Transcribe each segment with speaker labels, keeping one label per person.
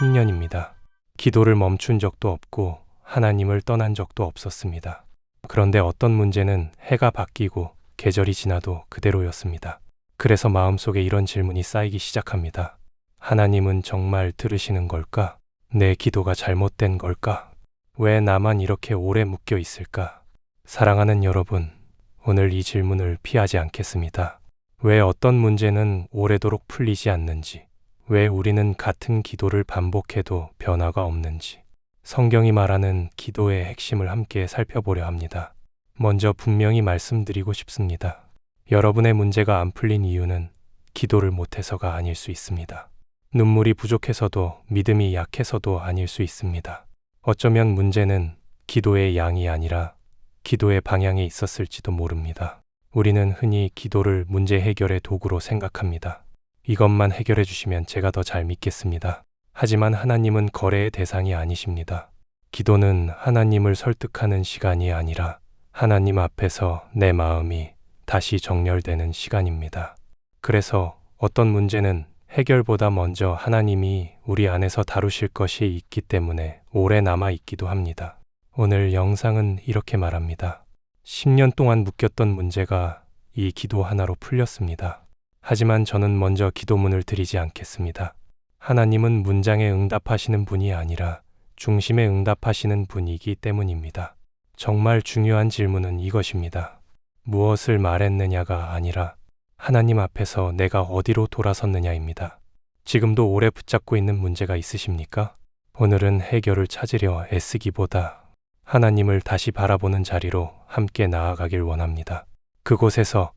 Speaker 1: 10년입니다. 기도를 멈춘 적도 없고 하나님을 떠난 적도 없었습니다. 그런데 어떤 문제는 해가 바뀌고 계절이 지나도 그대로였습니다. 그래서 마음속에 이런 질문이 쌓이기 시작합니다. 하나님은 정말 들으시는 걸까? 내 기도가 잘못된 걸까? 왜 나만 이렇게 오래 묶여 있을까? 사랑하는 여러분, 오늘 이 질문을 피하지 않겠습니다. 왜 어떤 문제는 오래도록 풀리지 않는지, 왜 우리는 같은 기도를 반복해도 변화가 없는지, 성경이 말하는 기도의 핵심을 함께 살펴보려 합니다. 먼저 분명히 말씀드리고 싶습니다. 여러분의 문제가 안 풀린 이유는 기도를 못해서가 아닐 수 있습니다. 눈물이 부족해서도, 믿음이 약해서도 아닐 수 있습니다. 어쩌면 문제는 기도의 양이 아니라 기도의 방향에 있었을지도 모릅니다. 우리는 흔히 기도를 문제 해결의 도구로 생각합니다. 이것만 해결해 주시면 제가 더 잘 믿겠습니다. 하지만 하나님은 거래의 대상이 아니십니다. 기도는 하나님을 설득하는 시간이 아니라 하나님 앞에서 내 마음이 다시 정렬되는 시간입니다. 그래서 어떤 문제는 해결보다 먼저 하나님이 우리 안에서 다루실 것이 있기 때문에 오래 남아 있기도 합니다. 오늘 영상은 이렇게 말합니다. 10년 동안 묶였던 문제가 이 기도 하나로 풀렸습니다. 하지만 저는 먼저 기도문을 드리지 않겠습니다. 하나님은 문장에 응답하시는 분이 아니라 중심에 응답하시는 분이기 때문입니다. 정말 중요한 질문은 이것입니다. 무엇을 말했느냐가 아니라 하나님 앞에서 내가 어디로 돌아섰느냐입니다. 지금도 오래 붙잡고 있는 문제가 있으십니까? 오늘은 해결을 찾으려 애쓰기보다 하나님을 다시 바라보는 자리로 함께 나아가길 원합니다. 그곳에서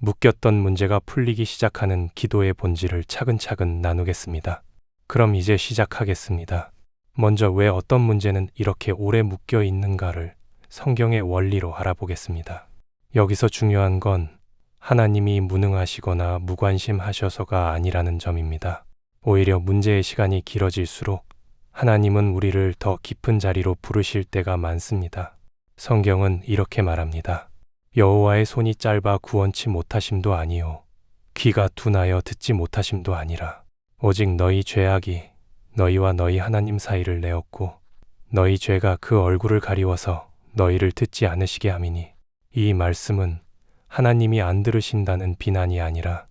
Speaker 1: 묶였던 문제가 풀리기 시작하는 기도의 본질을 차근차근 나누겠습니다. 그럼 이제 시작하겠습니다. 먼저 왜 어떤 문제는 이렇게 오래 묶여 있는가를 성경의 원리로 알아보겠습니다. 여기서 중요한 건 하나님이 무능하시거나 무관심하셔서가 아니라는 점입니다. 오히려 문제의 시간이 길어질수록 하나님은 우리를 더 깊은 자리로 부르실 때가 많습니다. 성경은 이렇게 말합니다. 여호와의 손이 짧아 구원치 못하심도 아니요 귀가 둔하여 듣지 못하심도 아니라 오직 너희 죄악이 너희와 너희 하나님 사이를 내었고 너희 죄가 그 얼굴을 가리워서 너희를 듣지 않으시게 함이니. 이 말씀은 하나님이 안 들으신다는 비난이 아니라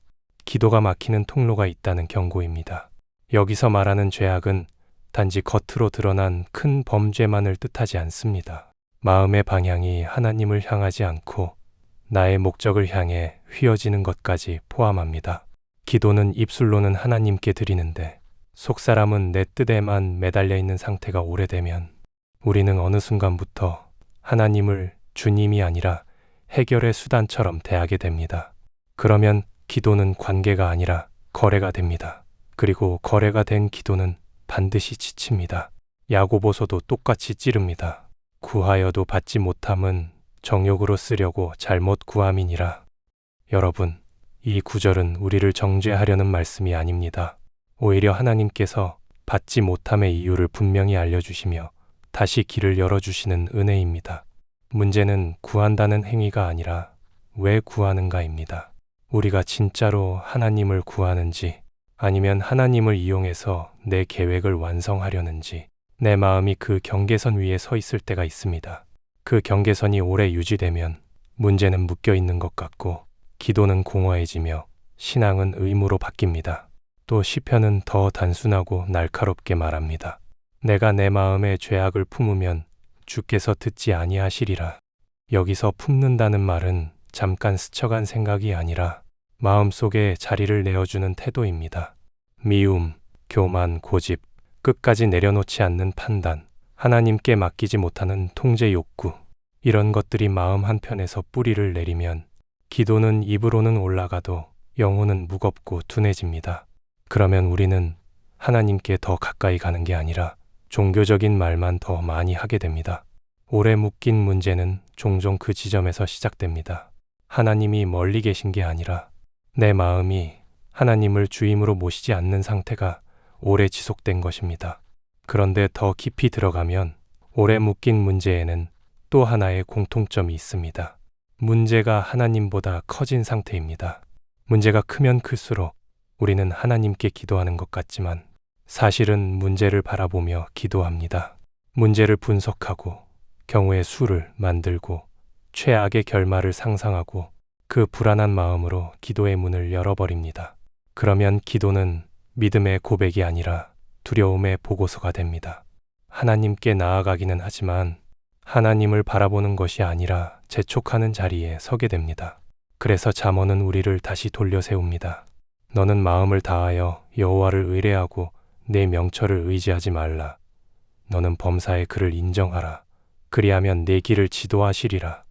Speaker 1: 기도가 막히는 통로가 있다는 경고입니다. 여기서 말하는 죄악은 단지 겉으로 드러난 큰 범죄만을 뜻하지 않습니다. 마음의 방향이 하나님을 향하지 않고 나의 목적을 향해 휘어지는 것까지 포함합니다. 기도는 입술로는 하나님께 드리는데 속사람은 내 뜻에만 매달려 있는 상태가 오래되면 우리는 어느 순간부터 하나님을 주님이 아니라 해결의 수단처럼 대하게 됩니다. 그러면 기도는 관계가 아니라 거래가 됩니다. 그리고 거래가 된 기도는 반드시 지칩니다. 야고보서도 똑같이 찌릅니다. 구하여도 받지 못함은 정욕으로 쓰려고 잘못 구함이니라. 여러분, 이 구절은 우리를 정죄하려는 말씀이 아닙니다. 오히려 하나님께서 받지 못함의 이유를 분명히 알려주시며 다시 길을 열어주시는 은혜입니다. 문제는 구한다는 행위가 아니라 왜 구하는가입니다. 우리가 진짜로 하나님을 구하는지 아니면 하나님을 이용해서 내 계획을 완성하려는지 내 마음이 그 경계선 위에 서 있을 때가 있습니다. 그 경계선이 오래 유지되면 문제는 묶여 있는 것 같고 기도는 공허해지며 신앙은 의무로 바뀝니다. 또 시편은 더 단순하고 날카롭게 말합니다. 내가 내 마음에 죄악을 품으면 주께서 듣지 아니하시리라. 여기서 품는다는 말은 잠깐 스쳐간 생각이 아니라 마음속에 자리를 내어주는 태도입니다. 미움, 교만, 고집, 끝까지 내려놓지 않는 판단, 하나님께 맡기지 못하는 통제 욕구, 이런 것들이 마음 한편에서 뿌리를 내리면 기도는 입으로는 올라가도 영혼은 무겁고 둔해집니다. 그러면 우리는 하나님께 더 가까이 가는 게 아니라 종교적인 말만 더 많이 하게 됩니다. 오래 묶인 문제는 종종 그 지점에서 시작됩니다. 하나님이 멀리 계신 게 아니라 내 마음이 하나님을 주임으로 모시지 않는 상태가 오래 지속된 것입니다. 그런데 더 깊이 들어가면 오래 묶인 문제에는 또 하나의 공통점이 있습니다. 문제가 하나님보다 커진 상태입니다. 문제가 크면 클수록 우리는 하나님께 기도하는 것 같지만 사실은 문제를 바라보며 기도합니다. 문제를 분석하고 경우의 수를 만들고 최악의 결말을 상상하고 그 불안한 마음으로 기도의 문을 열어버립니다. 그러면 기도는 믿음의 고백이 아니라 두려움의 보고서가 됩니다. 하나님께 나아가기는 하지만 하나님을 바라보는 것이 아니라 재촉하는 자리에 서게 됩니다. 그래서 잠언은 우리를 다시 돌려 세웁니다. 너는 마음을 다하여 여호와를 의뢰하고 내 명철을 의지하지 말라. 너는 범사의 그를 인정하라. 그리하면 내 길을 지도하시리라.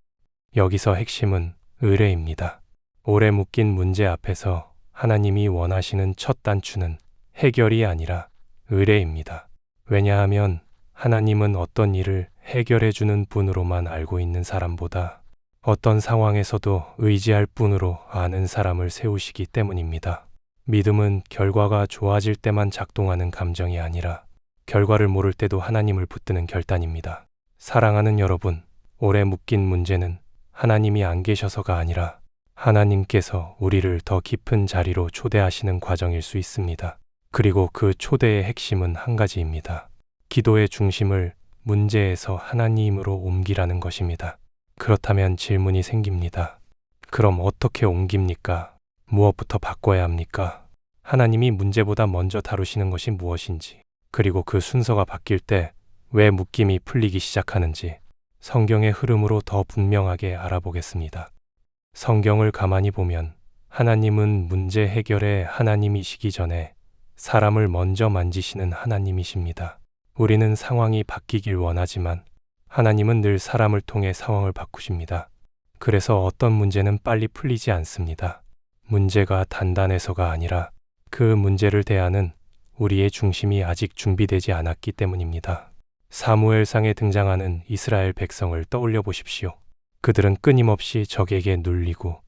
Speaker 1: 여기서 핵심은 의뢰입니다. 오래 묶인 문제 앞에서 하나님이 원하시는 첫 단추는 해결이 아니라 의뢰입니다. 왜냐하면 하나님은 어떤 일을 해결해 주는 분으로만 알고 있는 사람보다 어떤 상황에서도 의지할 분으로 아는 사람을 세우시기 때문입니다. 믿음은 결과가 좋아질 때만 작동하는 감정이 아니라 결과를 모를 때도 하나님을 붙드는 결단입니다. 사랑하는 여러분, 오래 묶인 문제는 하나님이 안 계셔서가 아니라 하나님께서 우리를 더 깊은 자리로 초대하시는 과정일 수 있습니다. 그리고 그 초대의 핵심은 한 가지입니다. 기도의 중심을 문제에서 하나님으로 옮기라는 것입니다. 그렇다면 질문이 생깁니다. 그럼 어떻게 옮깁니까? 무엇부터 바꿔야 합니까? 하나님이 문제보다 먼저 다루시는 것이 무엇인지, 그리고 그 순서가 바뀔 때 왜 묶임이 풀리기 시작하는지 성경의 흐름으로 더 분명하게 알아보겠습니다. 성경을 가만히 보면 하나님은 문제 해결의 하나님이시기 전에 사람을 먼저 만지시는 하나님이십니다. 우리는 상황이 바뀌길 원하지만 하나님은 늘 사람을 통해 상황을 바꾸십니다. 그래서 어떤 문제는 빨리 풀리지 않습니다. 문제가 단단해서가 아니라 그 문제를 대하는 우리의 중심이 아직 준비되지 않았기 때문입니다. 사무엘상에 등장하는 이스라엘 백성을 떠올려 보십시오. 그들은 끊임없이 적에게 눌리고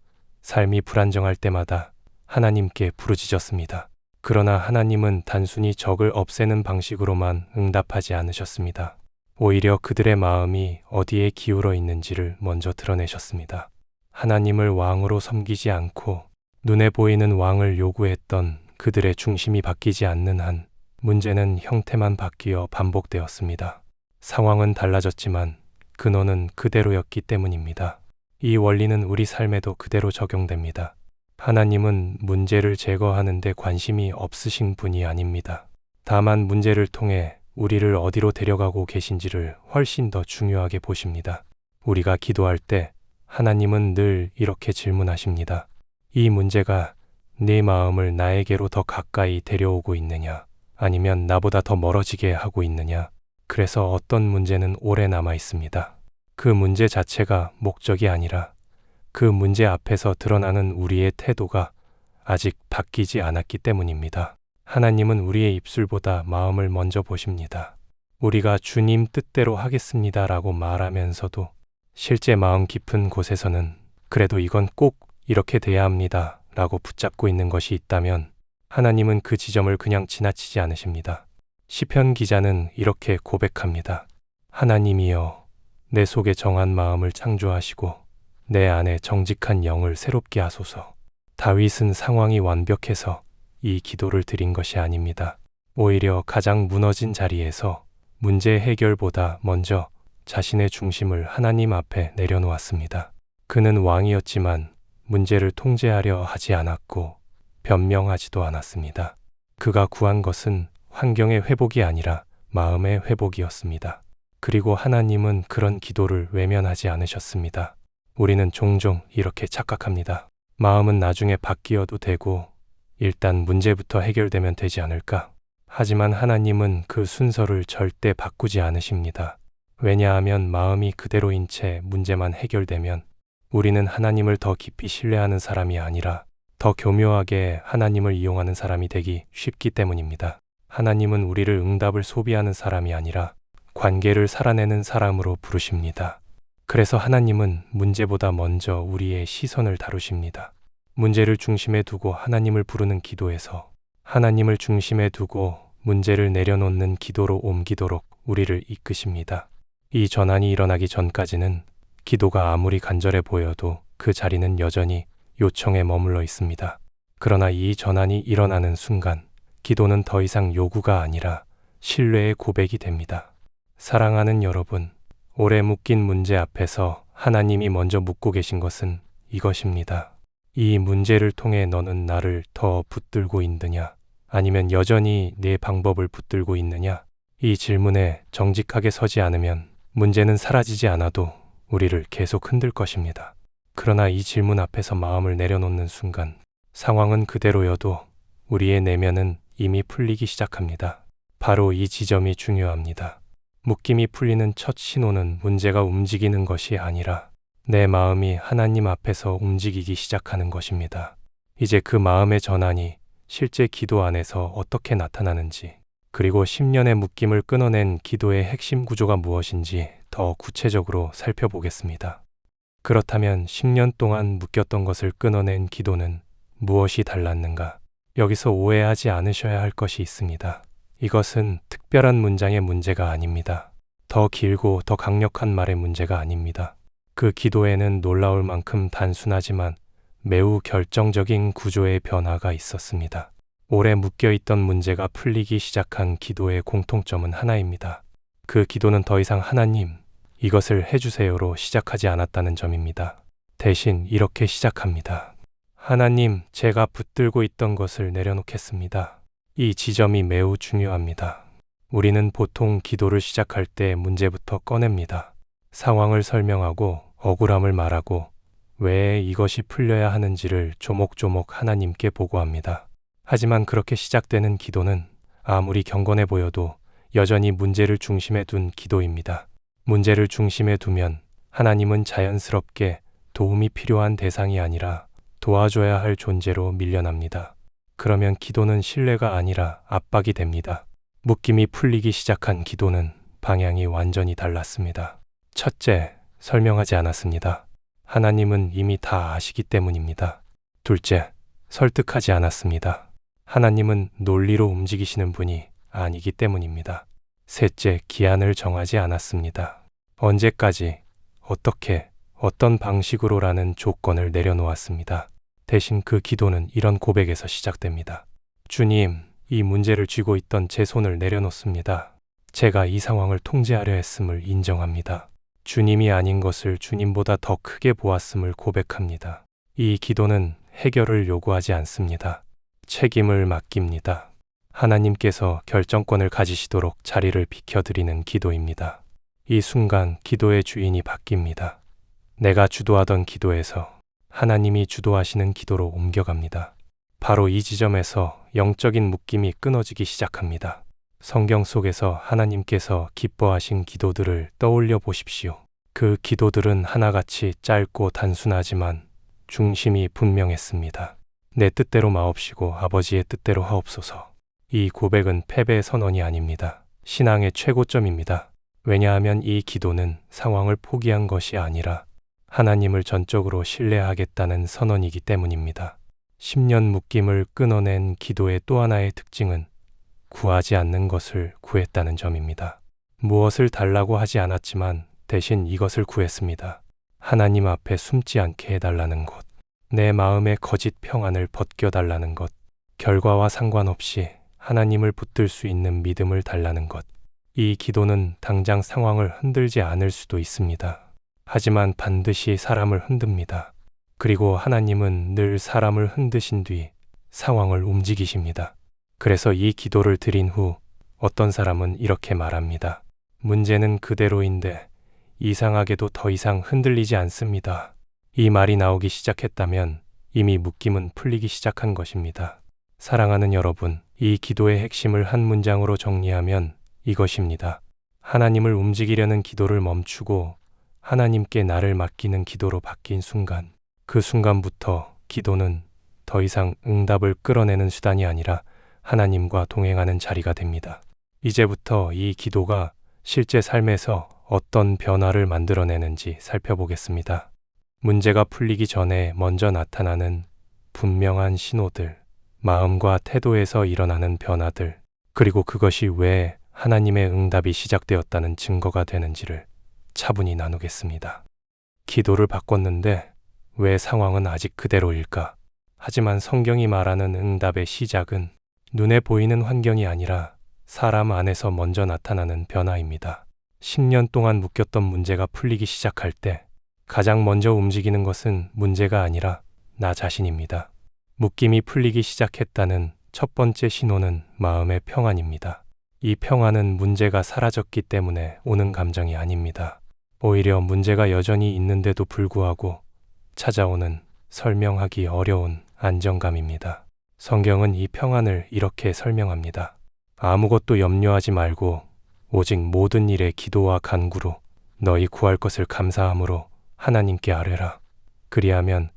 Speaker 1: 삶이 불안정할 때마다 하나님께 부르짖었습니다. 그러나 하나님은 단순히 적을 없애는 방식으로만 응답하지 않으셨습니다. 오히려 그들의 마음이 어디에 기울어 있는지를 먼저 드러내셨습니다. 하나님을 왕으로 섬기지 않고 눈에 보이는 왕을 요구했던 그들의 중심이 바뀌지 않는 한 문제는 형태만 바뀌어 반복되었습니다. 상황은 달라졌지만 근원은 그대로였기 때문입니다. 이 원리는 우리 삶에도 그대로 적용됩니다. 하나님은 문제를 제거하는 데 관심이 없으신 분이 아닙니다. 다만 문제를 통해 우리를 어디로 데려가고 계신지를 훨씬 더 중요하게 보십니다. 우리가 기도할 때 하나님은 늘 이렇게 질문하십니다. 이 문제가 네 마음을 나에게로 더 가까이 데려오고 있느냐? 아니면 나보다 더 멀어지게 하고 있느냐? 그래서 어떤 문제는 오래 남아 있습니다. 그 문제 자체가 목적이 아니라 그 문제 앞에서 드러나는 우리의 태도가 아직 바뀌지 않았기 때문입니다. 하나님은 우리의 입술보다 마음을 먼저 보십니다. 우리가 주님 뜻대로 하겠습니다 라고 말하면서도 실제 마음 깊은 곳에서는 그래도 이건 꼭 이렇게 돼야 합니다 라고 붙잡고 있는 것이 있다면 하나님은 그 지점을 그냥 지나치지 않으십니다. 시편 기자는 이렇게 고백합니다. 하나님이여, 내 속에 정한 마음을 창조하시고 내 안에 정직한 영을 새롭게 하소서. 다윗은 상황이 완벽해서 이 기도를 드린 것이 아닙니다. 오히려 가장 무너진 자리에서 문제 해결보다 먼저 자신의 중심을 하나님 앞에 내려놓았습니다. 그는 왕이었지만 문제를 통제하려 하지 않았고 변명하지도 않았습니다. 그가 구한 것은 환경의 회복이 아니라 마음의 회복이었습니다. 그리고 하나님은 그런 기도를 외면하지 않으셨습니다. 우리는 종종 이렇게 착각합니다. 마음은 나중에 바뀌어도 되고 일단 문제부터 해결되면 되지 않을까? 하지만 하나님은 그 순서를 절대 바꾸지 않으십니다. 왜냐하면 마음이 그대로인 채 문제만 해결되면 우리는 하나님을 더 깊이 신뢰하는 사람이 아니라 더 교묘하게 하나님을 이용하는 사람이 되기 쉽기 때문입니다. 하나님은 우리를 응답을 소비하는 사람이 아니라 관계를 살아내는 사람으로 부르십니다. 그래서 하나님은 문제보다 먼저 우리의 시선을 다루십니다. 문제를 중심에 두고 하나님을 부르는 기도에서 하나님을 중심에 두고 문제를 내려놓는 기도로 옮기도록 우리를 이끄십니다. 이 전환이 일어나기 전까지는 기도가 아무리 간절해 보여도 그 자리는 여전히 요청에 머물러 있습니다. 그러나 이 전환이 일어나는 순간 기도는 더 이상 요구가 아니라 신뢰의 고백이 됩니다. 사랑하는 여러분, 오래 묶인 문제 앞에서 하나님이 먼저 묻고 계신 것은 이것입니다. 이 문제를 통해 너는 나를 더 붙들고 있느냐? 아니면 여전히 내 방법을 붙들고 있느냐? 이 질문에 정직하게 서지 않으면 문제는 사라지지 않아도 우리를 계속 흔들 것입니다. 그러나 이 질문 앞에서 마음을 내려놓는 순간 상황은 그대로여도 우리의 내면은 이미 풀리기 시작합니다. 바로 이 지점이 중요합니다. 묶임이 풀리는 첫 신호는 문제가 움직이는 것이 아니라 내 마음이 하나님 앞에서 움직이기 시작하는 것입니다. 이제 그 마음의 전환이 실제 기도 안에서 어떻게 나타나는지, 그리고 10년의 묶임을 끊어낸 기도의 핵심 구조가 무엇인지 더 구체적으로 살펴보겠습니다. 그렇다면 10년 동안 묶였던 것을 끊어낸 기도는 무엇이 달랐는가? 여기서 오해하지 않으셔야 할 것이 있습니다. 이것은 특별한 문장의 문제가 아닙니다. 더 길고 더 강력한 말의 문제가 아닙니다. 그 기도에는 놀라울 만큼 단순하지만 매우 결정적인 구조의 변화가 있었습니다. 오래 묶여있던 문제가 풀리기 시작한 기도의 공통점은 하나입니다. 그 기도는 더 이상 하나님, 이것을 해주세요로 시작하지 않았다는 점입니다. 대신 이렇게 시작합니다. 하나님, 제가 붙들고 있던 것을 내려놓겠습니다. 이 지점이 매우 중요합니다. 우리는 보통 기도를 시작할 때 문제부터 꺼냅니다. 상황을 설명하고 억울함을 말하고 왜 이것이 풀려야 하는지를 조목조목 하나님께 보고합니다. 하지만 그렇게 시작되는 기도는 아무리 경건해 보여도 여전히 문제를 중심에 둔 기도입니다. 문제를 중심에 두면 하나님은 자연스럽게 도움이 필요한 대상이 아니라 도와줘야 할 존재로 밀려납니다. 그러면 기도는 신뢰가 아니라 압박이 됩니다. 묶임이 풀리기 시작한 기도는 방향이 완전히 달랐습니다. 첫째, 설명하지 않았습니다. 하나님은 이미 다 아시기 때문입니다. 둘째, 설득하지 않았습니다. 하나님은 논리로 움직이시는 분이 아니기 때문입니다. 셋째, 기한을 정하지 않았습니다. 언제까지, 어떻게, 어떤 방식으로라는 조건을 내려놓았습니다. 대신 그 기도는 이런 고백에서 시작됩니다. 주님, 이 문제를 쥐고 있던 제 손을 내려놓습니다. 제가 이 상황을 통제하려 했음을 인정합니다. 주님이 아닌 것을 주님보다 더 크게 보았음을 고백합니다. 이 기도는 해결을 요구하지 않습니다. 책임을 맡깁니다. 하나님께서 결정권을 가지시도록 자리를 비켜드리는 기도입니다. 이 순간 기도의 주인이 바뀝니다. 내가 주도하던 기도에서 하나님이 주도하시는 기도로 옮겨갑니다. 바로 이 지점에서 영적인 묶임이 끊어지기 시작합니다. 성경 속에서 하나님께서 기뻐하신 기도들을 떠올려 보십시오. 그 기도들은 하나같이 짧고 단순하지만 중심이 분명했습니다. 내 뜻대로 마옵시고 아버지의 뜻대로 하옵소서. 이 고백은 패배의 선언이 아닙니다. 신앙의 최고점입니다. 왜냐하면 이 기도는 상황을 포기한 것이 아니라 하나님을 전적으로 신뢰하겠다는 선언이기 때문입니다. 10년 묶임을 끊어낸 기도의 또 하나의 특징은 구하지 않는 것을 구했다는 점입니다. 무엇을 달라고 하지 않았지만 대신 이것을 구했습니다. 하나님 앞에 숨지 않게 해달라는 것, 내 마음의 거짓 평안을 벗겨달라는 것, 결과와 상관없이 하나님을 붙들 수 있는 믿음을 달라는 것. 이 기도는 당장 상황을 흔들지 않을 수도 있습니다. 하지만 반드시 사람을 흔듭니다. 그리고 하나님은 늘 사람을 흔드신 뒤 상황을 움직이십니다. 그래서 이 기도를 드린 후 어떤 사람은 이렇게 말합니다. 문제는 그대로인데 이상하게도 더 이상 흔들리지 않습니다. 이 말이 나오기 시작했다면 이미 묶임은 풀리기 시작한 것입니다. 사랑하는 여러분, 이 기도의 핵심을 한 문장으로 정리하면 이것입니다. 하나님을 움직이려는 기도를 멈추고 하나님께 나를 맡기는 기도로 바뀐 순간, 그 순간부터 기도는 더 이상 응답을 끌어내는 수단이 아니라 하나님과 동행하는 자리가 됩니다. 이제부터 이 기도가 실제 삶에서 어떤 변화를 만들어내는지 살펴보겠습니다. 문제가 풀리기 전에 먼저 나타나는 분명한 신호들, 마음과 태도에서 일어나는 변화들, 그리고 그것이 왜 하나님의 응답이 시작되었다는 증거가 되는지를 차분히 나누겠습니다. 기도를 바꿨는데 왜 상황은 아직 그대로일까? 하지만 성경이 말하는 응답의 시작은 눈에 보이는 환경이 아니라 사람 안에서 먼저 나타나는 변화입니다. 10년 동안 묶였던 문제가 풀리기 시작할 때 가장 먼저 움직이는 것은 문제가 아니라 나 자신입니다. 묶임이 풀리기 시작했다는 첫 번째 신호는 마음의 평안입니다. 이 평안은 문제가 사라졌기 때문에 오는 감정이 아닙니다. 오히려 문제가 여전히 있는데도 불구하고 찾아오는 설명하기 어려운 안정감입니다. 성경은 이 평안을 이렇게 설명합니다. 아무것도 염려하지 말고 오직 모든 일에 기도와 간구로 너희 구할 것을 감사함으로 하나님께 아뢰라. 그리하면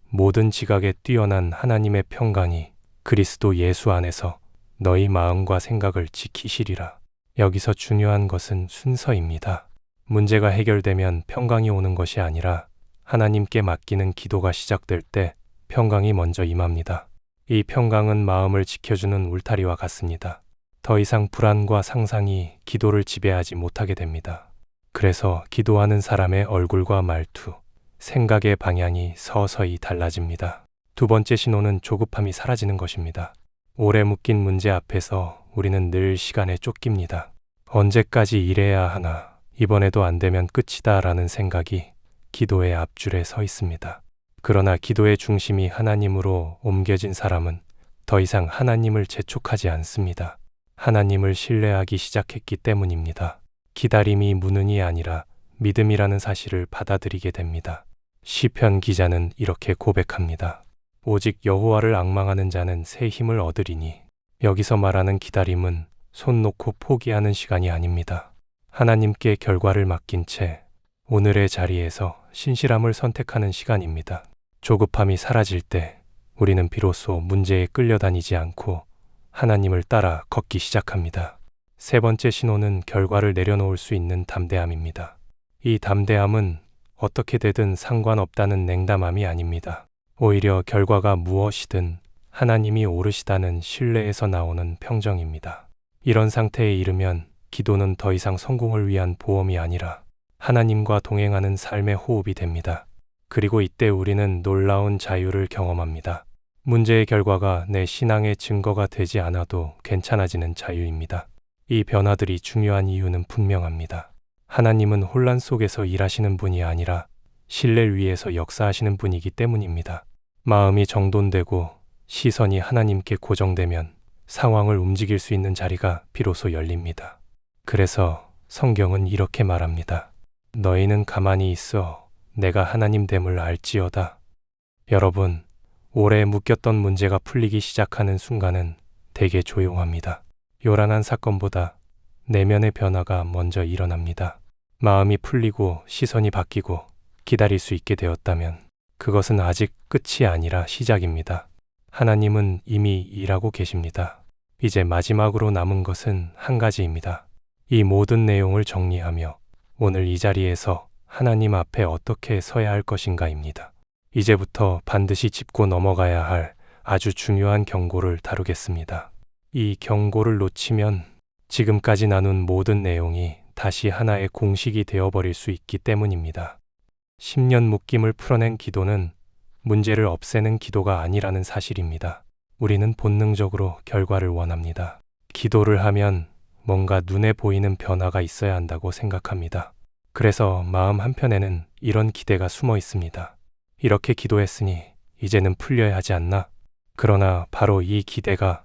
Speaker 1: 모든 지각에 뛰어난 하나님의 평강이 그리스도 예수 안에서 너희 마음과 생각을 지키시리라. 여기서 중요한 것은 순서입니다. 문제가 해결되면 평강이 오는 것이 아니라 하나님께 맡기는 기도가 시작될 때 평강이 먼저 임합니다. 이 평강은 마음을 지켜주는 울타리와 같습니다. 더 이상 불안과 상상이 기도를 지배하지 못하게 됩니다. 그래서 기도하는 사람의 얼굴과 말투, 생각의 방향이 서서히 달라집니다. 두 번째 신호는 조급함이 사라지는 것입니다. 오래 묶인 문제 앞에서 우리는 늘 시간에 쫓깁니다. 언제까지 이래야 하나, 이번에도 안 되면 끝이다 라는 생각이 기도의 앞줄에 서 있습니다. 그러나 기도의 중심이 하나님으로 옮겨진 사람은 더 이상 하나님을 재촉하지 않습니다. 하나님을 신뢰하기 시작했기 때문입니다. 기다림이 무능이 아니라 믿음이라는 사실을 받아들이게 됩니다. 시편 기자는 이렇게 고백합니다. 오직 여호와를 앙망하는 자는 새 힘을 얻으리니. 여기서 말하는 기다림은 손 놓고 포기하는 시간이 아닙니다. 하나님께 결과를 맡긴 채 오늘의 자리에서 신실함을 선택하는 시간입니다. 조급함이 사라질 때 우리는 비로소 문제에 끌려다니지 않고 하나님을 따라 걷기 시작합니다. 세 번째 신호는 결과를 내려놓을 수 있는 담대함입니다. 이 담대함은 어떻게 되든 상관없다는 냉담함이 아닙니다. 오히려 결과가 무엇이든 하나님이 옳으시다는 신뢰에서 나오는 평정입니다. 이런 상태에 이르면 기도는 더 이상 성공을 위한 보험이 아니라 하나님과 동행하는 삶의 호흡이 됩니다. 그리고 이때 우리는 놀라운 자유를 경험합니다. 문제의 결과가 내 신앙의 증거가 되지 않아도 괜찮아지는 자유입니다. 이 변화들이 중요한 이유는 분명합니다. 하나님은 혼란 속에서 일하시는 분이 아니라 신뢰 위에서 역사하시는 분이기 때문입니다. 마음이 정돈되고 시선이 하나님께 고정되면 상황을 움직일 수 있는 자리가 비로소 열립니다. 그래서 성경은 이렇게 말합니다. 너희는 가만히 있어 내가 하나님 됨을 알지어다. 여러분, 오래 묶였던 문제가 풀리기 시작하는 순간은 되게 조용합니다. 요란한 사건보다 내면의 변화가 먼저 일어납니다. 마음이 풀리고 시선이 바뀌고 기다릴 수 있게 되었다면 그것은 아직 끝이 아니라 시작입니다. 하나님은 이미 일하고 계십니다. 이제 마지막으로 남은 것은 한 가지입니다. 이 모든 내용을 정리하며 오늘 이 자리에서 하나님 앞에 어떻게 서야 할 것인가입니다. 이제부터 반드시 짚고 넘어가야 할 아주 중요한 경고를 다루겠습니다. 이 경고를 놓치면 지금까지 나눈 모든 내용이 다시 하나의 공식이 되어버릴 수 있기 때문입니다. 10년 묶임을 풀어낸 기도는 문제를 없애는 기도가 아니라는 사실입니다. 우리는 본능적으로 결과를 원합니다. 기도를 하면 뭔가 눈에 보이는 변화가 있어야 한다고 생각합니다. 그래서 마음 한편에는 이런 기대가 숨어 있습니다. 이렇게 기도했으니 이제는 풀려야 하지 않나? 그러나 바로 이 기대가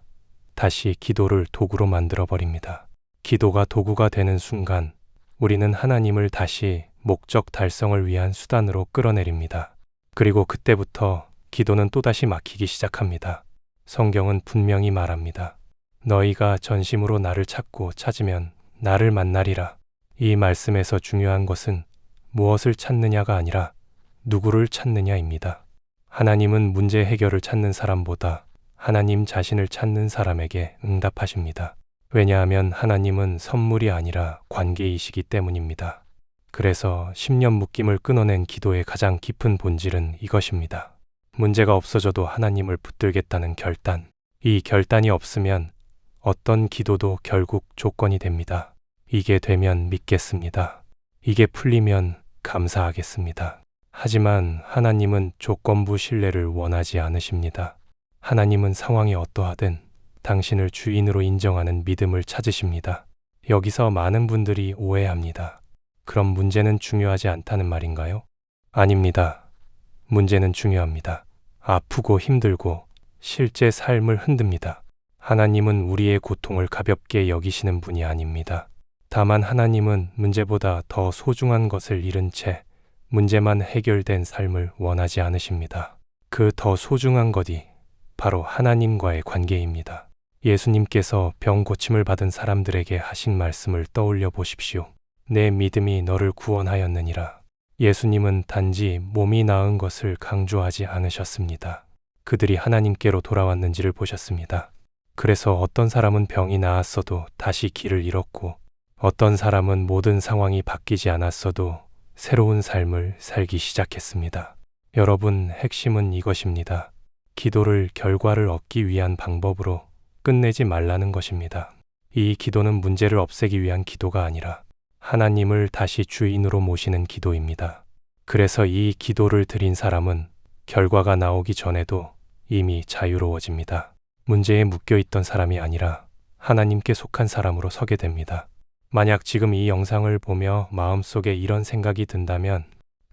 Speaker 1: 다시 기도를 도구로 만들어버립니다. 기도가 도구가 되는 순간 우리는 하나님을 다시 목적 달성을 위한 수단으로 끌어내립니다. 그리고 그때부터 기도는 또다시 막히기 시작합니다. 성경은 분명히 말합니다. 너희가 전심으로 나를 찾고 찾으면 나를 만나리라. 이 말씀에서 중요한 것은 무엇을 찾느냐가 아니라 누구를 찾느냐입니다. 하나님은 문제 해결을 찾는 사람보다 하나님 자신을 찾는 사람에게 응답하십니다. 왜냐하면 하나님은 선물이 아니라 관계이시기 때문입니다. 그래서 10년 묶임을 끊어낸 기도의 가장 깊은 본질은 이것입니다. 문제가 없어져도 하나님을 붙들겠다는 결단. 이 결단이 없으면 어떤 기도도 결국 조건이 됩니다. 이게 되면 믿겠습니다. 이게 풀리면 감사하겠습니다. 하지만 하나님은 조건부 신뢰를 원하지 않으십니다. 하나님은 상황이 어떠하든 당신을 주인으로 인정하는 믿음을 찾으십니다. 여기서 많은 분들이 오해합니다. 그럼 문제는 중요하지 않다는 말인가요? 아닙니다. 문제는 중요합니다. 아프고 힘들고 실제 삶을 흔듭니다. 하나님은 우리의 고통을 가볍게 여기시는 분이 아닙니다. 다만 하나님은 문제보다 더 소중한 것을 잃은 채 문제만 해결된 삶을 원하지 않으십니다. 그 더 소중한 것이 바로 하나님과의 관계입니다. 예수님께서 병 고침을 받은 사람들에게 하신 말씀을 떠올려 보십시오. 내 믿음이 너를 구원하였느니라. 예수님은 단지 몸이 나은 것을 강조하지 않으셨습니다. 그들이 하나님께로 돌아왔는지를 보셨습니다. 그래서 어떤 사람은 병이 나았어도 다시 길을 잃었고, 어떤 사람은 모든 상황이 바뀌지 않았어도 새로운 삶을 살기 시작했습니다. 여러분, 핵심은 이것입니다. 기도를 결과를 얻기 위한 방법으로 끝내지 말라는 것입니다. 이 기도는 문제를 없애기 위한 기도가 아니라 하나님을 다시 주인으로 모시는 기도입니다. 그래서 이 기도를 드린 사람은 결과가 나오기 전에도 이미 자유로워집니다. 문제에 묶여있던 사람이 아니라 하나님께 속한 사람으로 서게 됩니다. 만약 지금 이 영상을 보며 마음속에 이런 생각이 든다면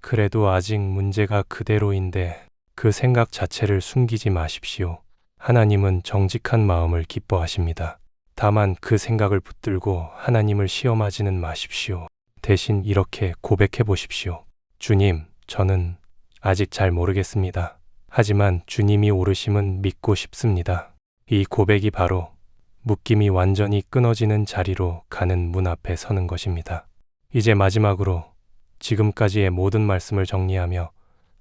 Speaker 1: 그래도 아직 문제가 그대로인데 그 생각 자체를 숨기지 마십시오. 하나님은 정직한 마음을 기뻐하십니다. 다만 그 생각을 붙들고 하나님을 시험하지는 마십시오. 대신 이렇게 고백해 보십시오. 주님, 저는 아직 잘 모르겠습니다. 하지만 주님이 오르심은 믿고 싶습니다. 이 고백이 바로 묶임이 완전히 끊어지는 자리로 가는 문 앞에 서는 것입니다. 이제 마지막으로 지금까지의 모든 말씀을 정리하며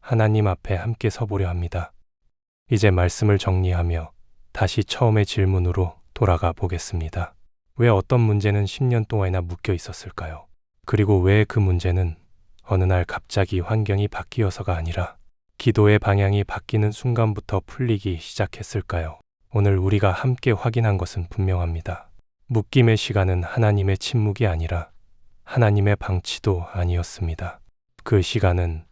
Speaker 1: 하나님 앞에 함께 서보려 합니다. 이제 말씀을 정리하며 다시 처음의 질문으로 돌아가 보겠습니다. 왜 어떤 문제는 10년 동안이나 묶여 있었을까요? 그리고 왜 그 문제는 어느 날 갑자기 환경이 바뀌어서가 아니라 기도의 방향이 바뀌는 순간부터 풀리기 시작했을까요? 오늘 우리가 함께 확인한 것은 분명합니다. 묶임의 시간은 하나님의 침묵이 아니라 하나님의 방치도 아니었습니다. 그 시간은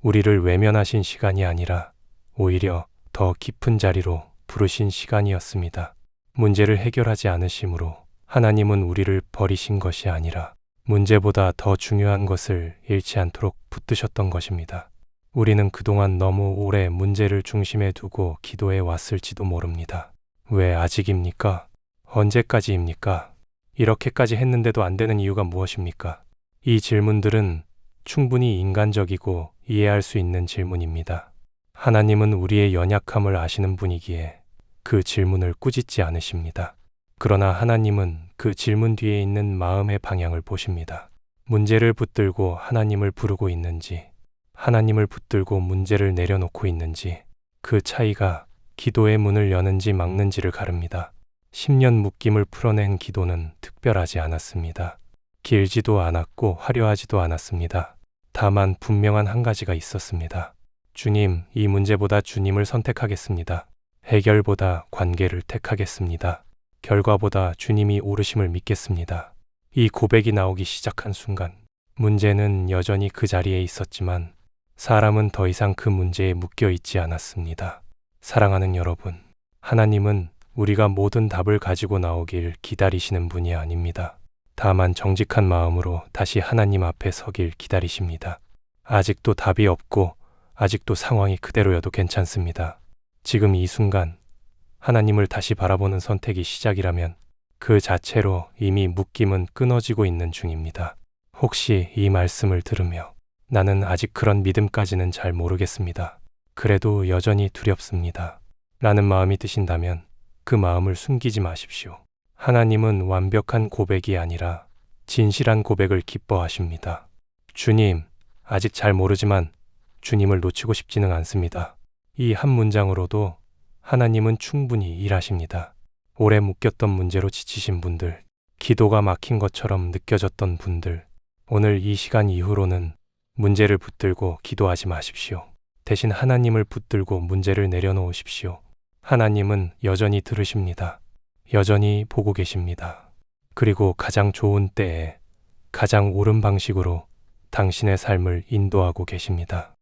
Speaker 1: 우리를 외면하신 시간이 아니라 오히려 더 깊은 자리로 부르신 시간이었습니다. 문제를 해결하지 않으심으로 하나님은 우리를 버리신 것이 아니라 문제보다 더 중요한 것을 잃지 않도록 붙드셨던 것입니다. 우리는 그동안 너무 오래 문제를 중심에 두고 기도해 왔을지도 모릅니다. 왜 아직입니까? 언제까지입니까? 이렇게까지 했는데도 안 되는 이유가 무엇입니까? 이 질문들은 충분히 인간적이고 이해할 수 있는 질문입니다. 하나님은 우리의 연약함을 아시는 분이기에 그 질문을 꾸짖지 않으십니다. 그러나 하나님은 그 질문 뒤에 있는 마음의 방향을 보십니다. 문제를 붙들고 하나님을 부르고 있는지, 하나님을 붙들고 문제를 내려놓고 있는지, 그 차이가 기도의 문을 여는지 막는지를 가릅니다. 10년 묶임을 풀어낸 기도는 특별하지 않았습니다. 길지도 않았고 화려하지도 않았습니다. 다만 분명한 한 가지가 있었습니다. 주님, 이 문제보다 주님을 선택하겠습니다. 해결보다 관계를 택하겠습니다. 결과보다 주님이 오르심을 믿겠습니다. 이 고백이 나오기 시작한 순간 문제는 여전히 그 자리에 있었지만 사람은 더 이상 그 문제에 묶여 있지 않았습니다. 사랑하는 여러분, 하나님은 우리가 모든 답을 가지고 나오길 기다리시는 분이 아닙니다. 다만 정직한 마음으로 다시 하나님 앞에 서길 기다리십니다. 아직도 답이 없고 아직도 상황이 그대로여도 괜찮습니다. 지금 이 순간 하나님을 다시 바라보는 선택이 시작이라면 그 자체로 이미 묶임은 끊어지고 있는 중입니다. 혹시 이 말씀을 들으며 나는 아직 그런 믿음까지는 잘 모르겠습니다. 그래도 여전히 두렵습니다. 라는 마음이 드신다면 그 마음을 숨기지 마십시오. 하나님은 완벽한 고백이 아니라 진실한 고백을 기뻐하십니다. 주님, 아직 잘 모르지만 주님을 놓치고 싶지는 않습니다. 이 한 문장으로도 하나님은 충분히 일하십니다. 오래 묶였던 문제로 지치신 분들, 기도가 막힌 것처럼 느껴졌던 분들, 오늘 이 시간 이후로는 문제를 붙들고 기도하지 마십시오. 대신 하나님을 붙들고 문제를 내려놓으십시오. 하나님은 여전히 들으십니다. 여전히 보고 계십니다. 그리고 가장 좋은 때에 가장 옳은 방식으로 당신의 삶을 인도하고 계십니다.